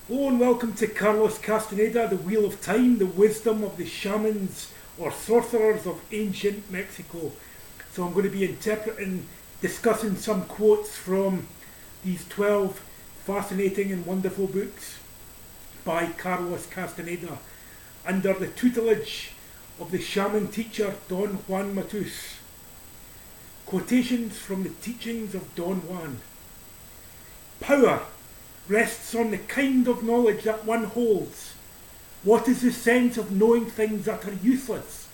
Hello and welcome to Carlos Castaneda, the Wheel of Time, the wisdom of the shamans or sorcerers of ancient Mexico. So I'm going to be discussing some quotes from these 12 fascinating and wonderful books by Carlos Castaneda under the tutelage of the shaman teacher Don Juan Matus. Quotations from the Teachings of Don Juan. Power rests on the kind of knowledge that one holds. What is the sense of knowing things that are useless?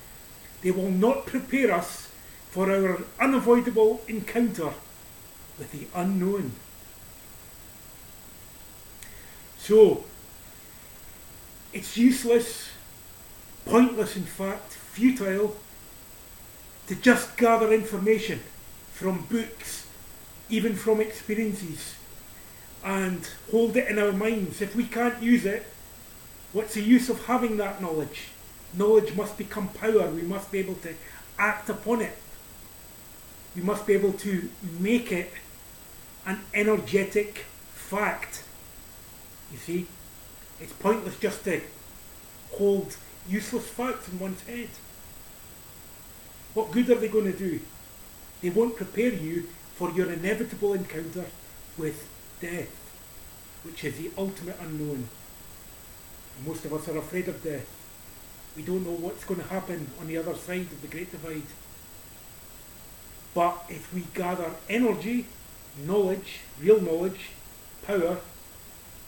They will not prepare us for our unavoidable encounter with the unknown. So, it's useless, pointless in fact, futile, to just gather information from books, even from experiences, and hold it in our minds. If we can't use it, what's the use of having that knowledge? Knowledge must become power. We must be able to act upon it. We must be able to make it an energetic fact. You see, it's pointless just to hold useless facts in one's head. What good are they going to do? They won't prepare you for your inevitable encounter with death, which is the ultimate unknown. And most of us are afraid of death. We don't know what's going to happen on the other side of the Great Divide. But if we gather energy, knowledge, real knowledge, power,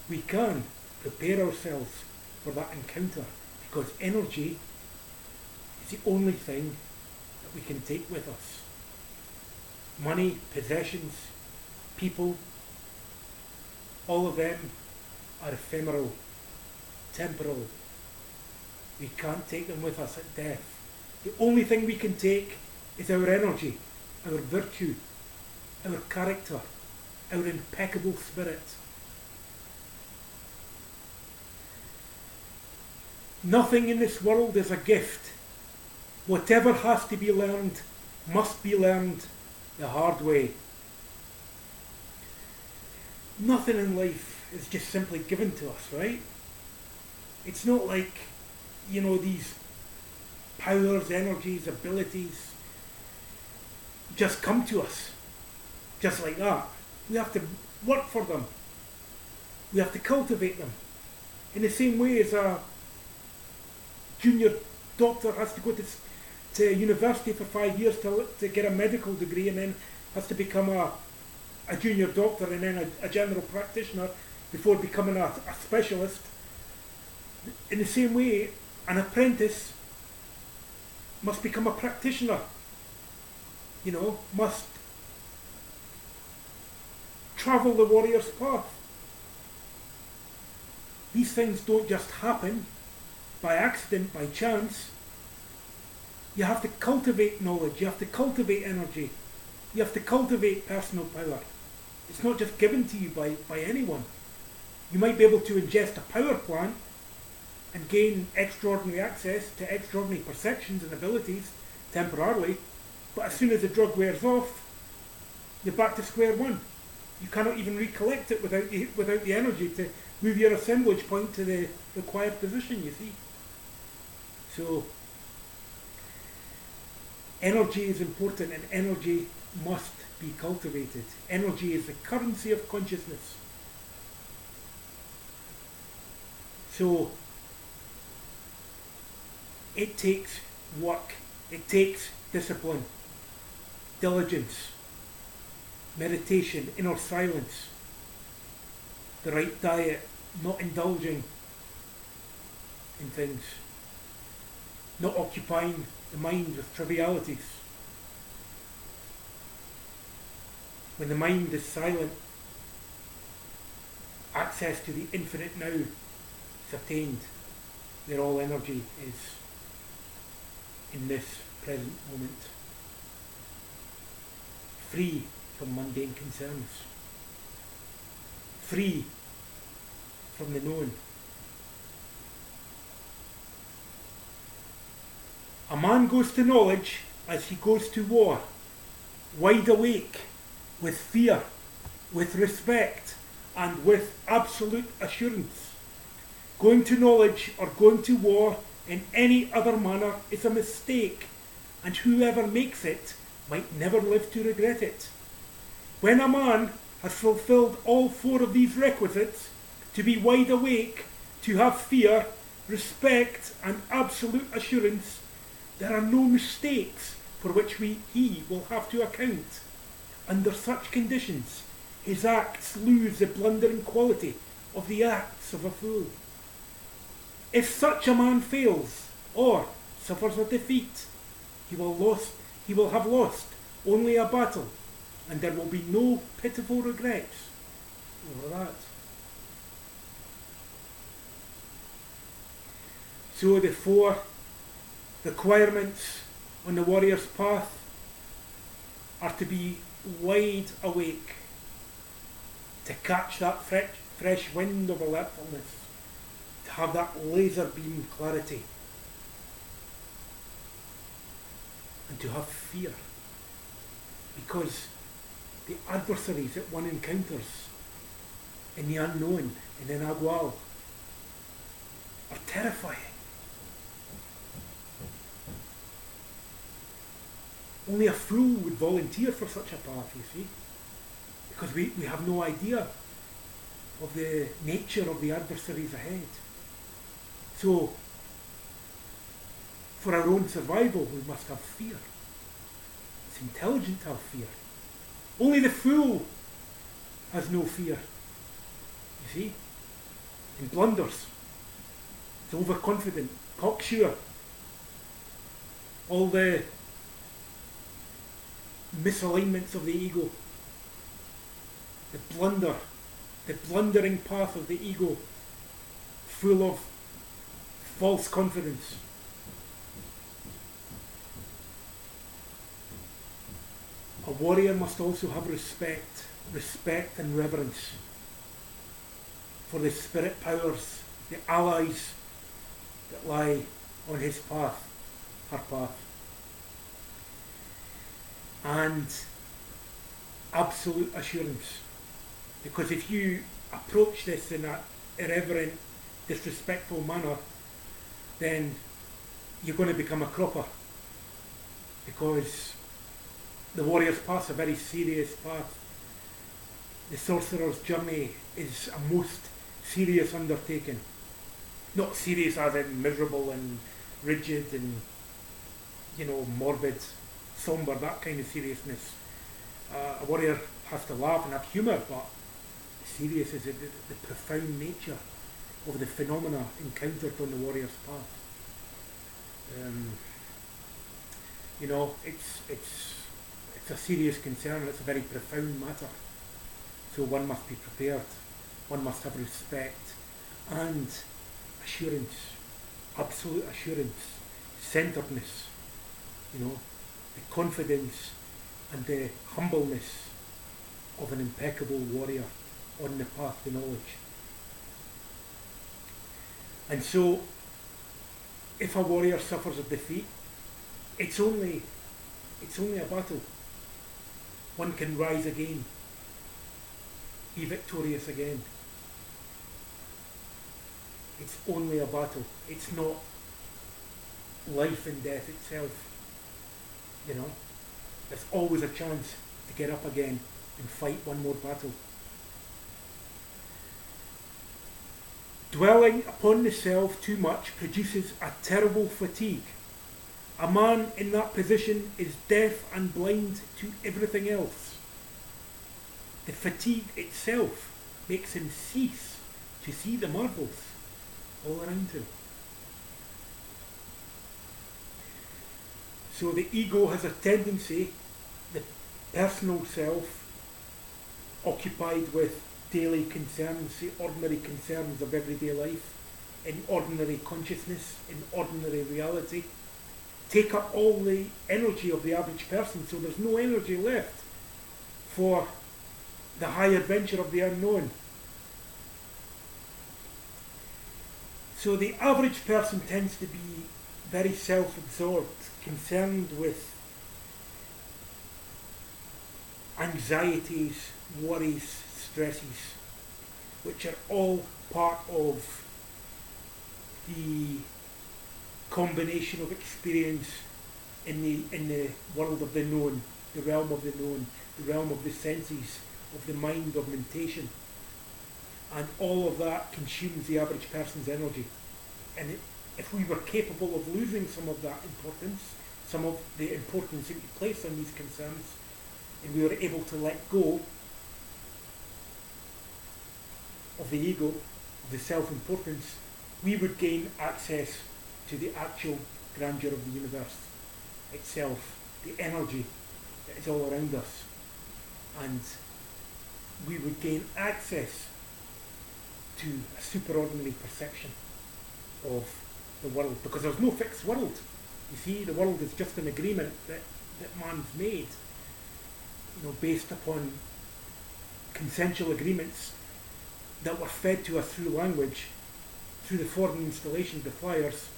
we can prepare ourselves for that encounter, because energy is the only thing that we can take with us. Money, possessions, people, all of them are ephemeral, temporal. We can't take them with us at death. The only thing we can take is our energy, our virtue, our character, our impeccable spirit. Nothing in this world is a gift. Whatever has to be learned must be learned the hard way. Nothing in life is just simply given to us, right? It's not like, these powers, energies, abilities just come to us just like that. We have to work for them. We have to cultivate them. In the same way as a junior doctor has to go to university for 5 years to get a medical degree, and then has to become a junior doctor and then a general practitioner before becoming a specialist. In the same way, an apprentice must become a practitioner, must travel the warrior's path. These things don't just happen by accident, by chance. You have to cultivate knowledge, you have to cultivate energy, you have to cultivate personal power. It's not just given to you by anyone. You might be able to ingest a power plant and gain extraordinary access to extraordinary perceptions and abilities temporarily, but as soon as the drug wears off, you're back to square one. You cannot even recollect it without the energy to move your assemblage point to the required position, you see. So, energy is important, and energy must be cultivated. Energy is the currency of consciousness. So, it takes work, it takes discipline, diligence, meditation, inner silence, the right diet, not indulging in things, not occupying the mind with trivialities. When the mind is silent, access to the infinite now is attained, where all energy is in this present moment. Free from mundane concerns. Free from the known. A man goes to knowledge as he goes to war, wide awake, with fear, with respect, and with absolute assurance. Going to knowledge or going to war in any other manner is a mistake, and whoever makes it might never live to regret it. When a man has fulfilled all four of these requisites, to be wide awake, to have fear, respect, and absolute assurance, there are no mistakes for which he will have to account. Under such conditions, his acts lose the blundering quality of the acts of a fool. If such a man fails, or suffers a defeat, he will have lost only a battle, and there will be no pitiful regrets over that. So the four requirements on the warrior's path are to be wide awake, to catch that fresh wind of alertfulness, to have that laser beam clarity, and to have fear, because the adversaries that one encounters in the unknown and in Agual are terrifying. Only a fool would volunteer for such a path, you see, because we have no idea of the nature of the adversaries ahead. So, for our own survival, we must have fear. It's intelligent to have fear. Only the fool has no fear, you see, and blunders. It's overconfident, cocksure. All the misalignments of the ego, the blundering path of the ego, full of false confidence. A warrior must also have respect and reverence for the spirit powers, the allies that lie on his path, her path. And absolute assurance. Because if you approach this in an irreverent, disrespectful manner, then you're going to become a cropper. Because the warrior's path is a very serious path. The sorcerer's journey is a most serious undertaking. Not serious as in miserable and rigid and, morbid, somber, that kind of seriousness. A warrior has to laugh and have humour, but serious is the profound nature of the phenomena encountered on the warrior's path. It's a serious concern, it's a very profound matter. So one must be prepared, one must have respect and assurance, absolute assurance, centeredness, the confidence and the humbleness of an impeccable warrior on the path to knowledge. And so, if a warrior suffers a defeat, it's only a battle. One can rise again, be victorious again. It's only a battle. It's not life and death itself. There's always a chance to get up again and fight one more battle. Dwelling upon the self too much produces a terrible fatigue. A man in that position is deaf and blind to everything else. The fatigue itself makes him cease to see the marvels all around him. So the ego has a tendency, the personal self, occupied with daily concerns, the ordinary concerns of everyday life, in ordinary consciousness, in ordinary reality, take up all the energy of the average person, so there's no energy left for the high adventure of the unknown. So the average person tends to be very self-absorbed, concerned with anxieties, worries, stresses, which are all part of the combination of experience in the world of the known, the realm of the known, the realm of the senses, of the mind, of mentation. And all of that consumes the average person's energy. And if we were capable of losing some of that importance, some of the importance that we place on these concerns, and we were able to let go of the ego, of the self-importance, we would gain access to the actual grandeur of the universe itself, the energy that is all around us. And we would gain access to a superordinary perception of the world, because there's no fixed world. You see, the world is just an agreement that man's made, based upon consensual agreements that were fed to us through language, through the foreign installation, the flyers,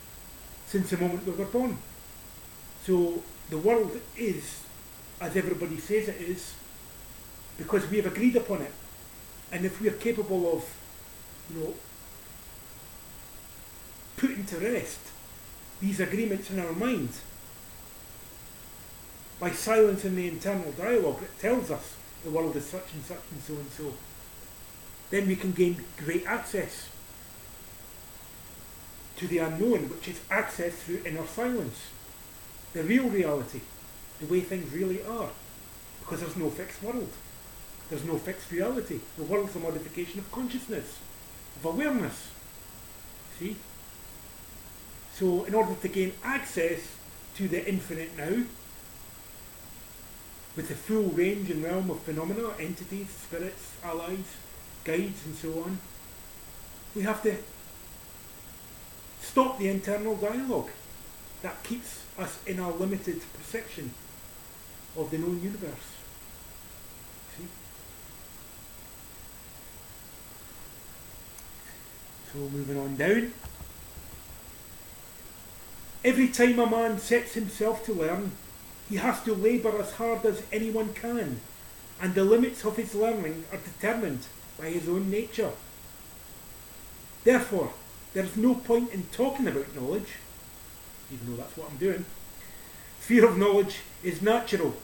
since the moment we were born. So the world is as everybody says it is, because we have agreed upon it. And if we are capable of, putting to rest these agreements in our mind by silencing the internal dialogue that tells us the world is such and such and so, then we can gain great access to the unknown, which is access through inner silence, the real reality, the way things really are, because there's no fixed world, there's no fixed reality. The world's a modification of consciousness, of awareness. See? So in order to gain access to the infinite now, with the full range and realm of phenomena, entities, spirits, allies, guides and so on, we have to stop the internal dialogue that keeps us in our limited perception of the known universe. See? So moving on down. Every time a man sets himself to learn, he has to labour as hard as anyone can, and the limits of his learning are determined by his own nature. Therefore, there is no point in talking about knowledge, even though that's what I'm doing. Fear of knowledge is natural.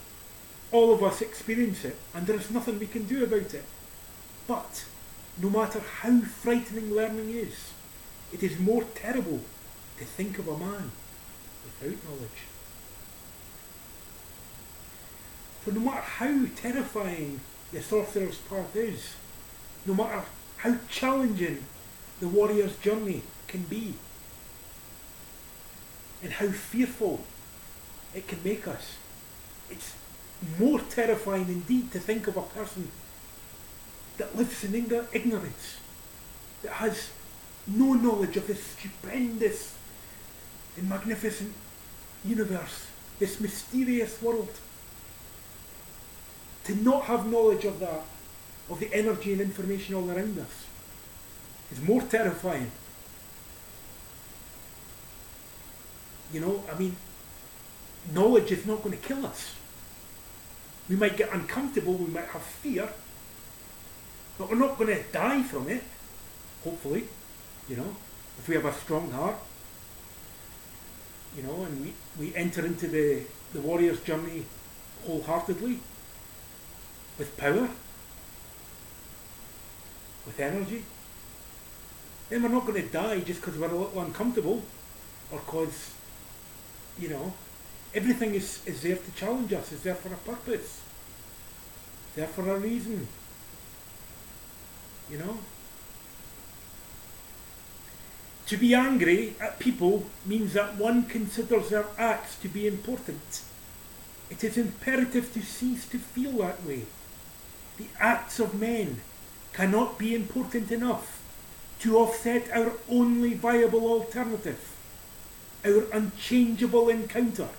All of us experience it, and there is nothing we can do about it. But, no matter how frightening learning is, it is more terrible to think of a man without knowledge. For no matter how terrifying the sorcerer's path is, no matter how challenging the warrior's journey can be, and how fearful it can make us, it's more terrifying indeed to think of a person that lives in ignorance, that has no knowledge of this stupendous and magnificent universe, this mysterious world. To not have knowledge of that, of the energy and information all around us, is more terrifying. Knowledge is not going to kill us. We might get uncomfortable, we might have fear, but we're not going to die from it, hopefully, if we have a strong heart, and we enter into the warrior's journey wholeheartedly, with power, with energy. Then we're not going to die just because we're a little uncomfortable, or because, everything is there to challenge us, is there for a purpose, there for a reason, To be angry at people means that one considers their acts to be important. It is imperative to cease to feel that way. The acts of men cannot be important enough to offset our only viable alternative, our unchangeable encounter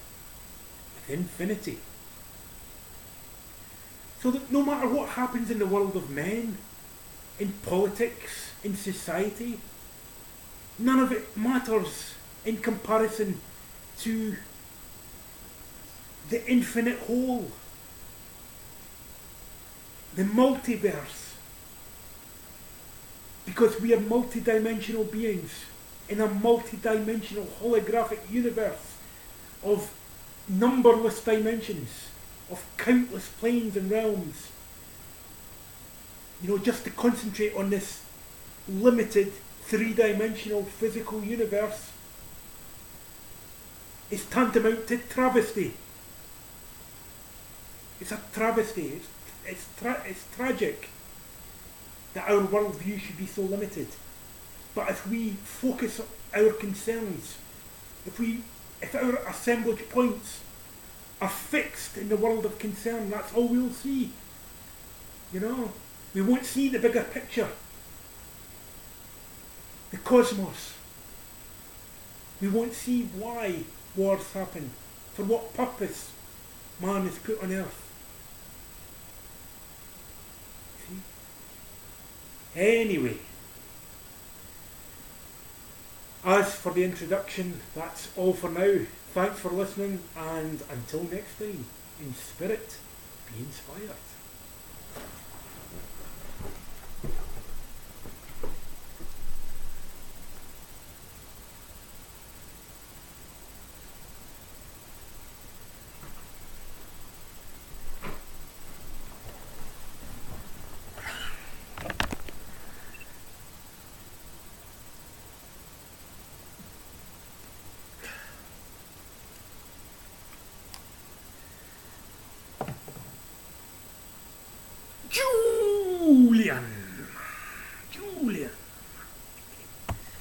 with infinity. So that no matter what happens in the world of men, in politics, in society, none of it matters in comparison to the infinite whole, the multiverse, because we are multidimensional beings in a multi-dimensional holographic universe of numberless dimensions, of countless planes and realms. You know, just to concentrate on this limited three-dimensional physical universe is tantamount to travesty. It's a travesty. It's tragic that our worldview should be so limited. But if we focus our concerns, if our assemblage points are fixed in the world of concern, that's all we'll see. You know, we won't see the bigger picture, the cosmos. We won't see why wars happen, for what purpose man is put on earth. See? Anyway, as for the introduction, that's all for now. Thanks for listening, and until next time, in spirit, be inspired.